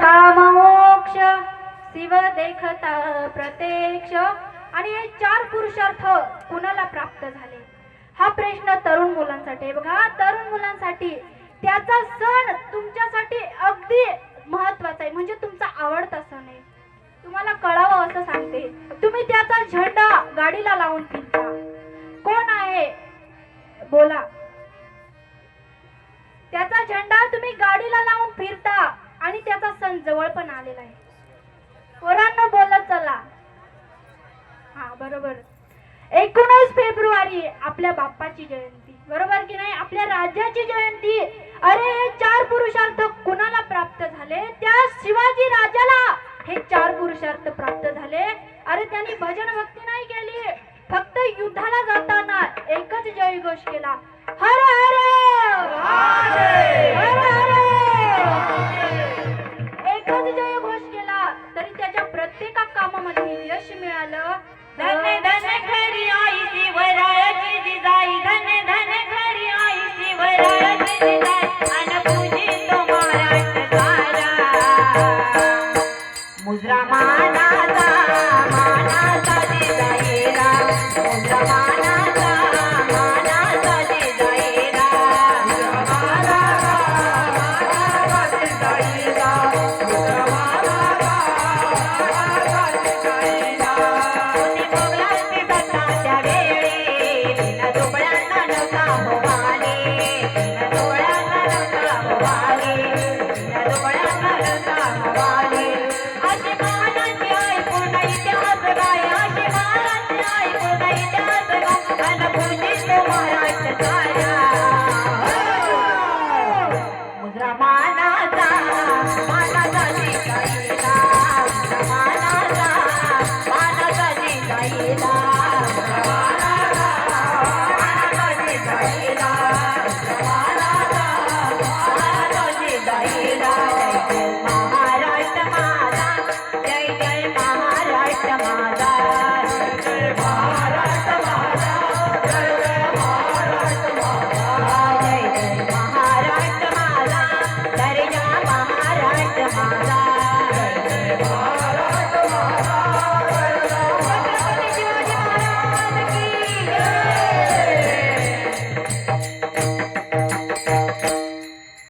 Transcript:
काममोक्ष शिव देखता प्रत्यक्ष। आणि हे चार पुरुषार्थ कुणाला प्राप्त झाले हा प्रश्न तरुण मुलांसाठी आहे बघा। तरुण मुलांसाठी त्याचा सण तुमच्यासाठी अगदी महत्त्वाचा आहे, म्हणजे तुमचा आवडता सण आहे, तुम्हाला कळावं असं सांगते। तुम्ही त्याचा झेंडा गाडीला लावून फिरता, कोण आहे बोला? त्याचा झेंडा तुम्ही गाडीला लावून फिरता आणि त्याचा सण जवळ पण आलेला आहे। पोरांनो बोलत चला। हा बरोबर, 19 फेब्रुवारी आपल्या बाप्पाची जयंती, बरोबर की नाही? आपल्या राज्याची जयंती। अरे हे चार पुरुषार्थ कुणाला प्राप्त झाले? त्या शिवाजी राजाला हे चार पुरुषार्थ प्राप्त झाले। अरे त्यांनी भजन भक्ती नाही केली, फक्त युद्धाला जाताना एकच जयघोष केला, हर हर हर हर, एकच जयघोष केला, तरी त्याच्या प्रत्येक कामामध्ये यश मिळालं। धन धन खरी आई शिवरायाची जिजाई, धन धन खरी आई शिवरायाची जिजाई, अन पूजी तो महाराष्ट्र सारा। मुद्रा मानाचा मानाचा जिजाईला, मुद्रा मानाचा मानाचा जिजाईला, महाराष्ट्र माझा, जय जय महाराष्ट्र माझा, जय जय महाराष्ट्र।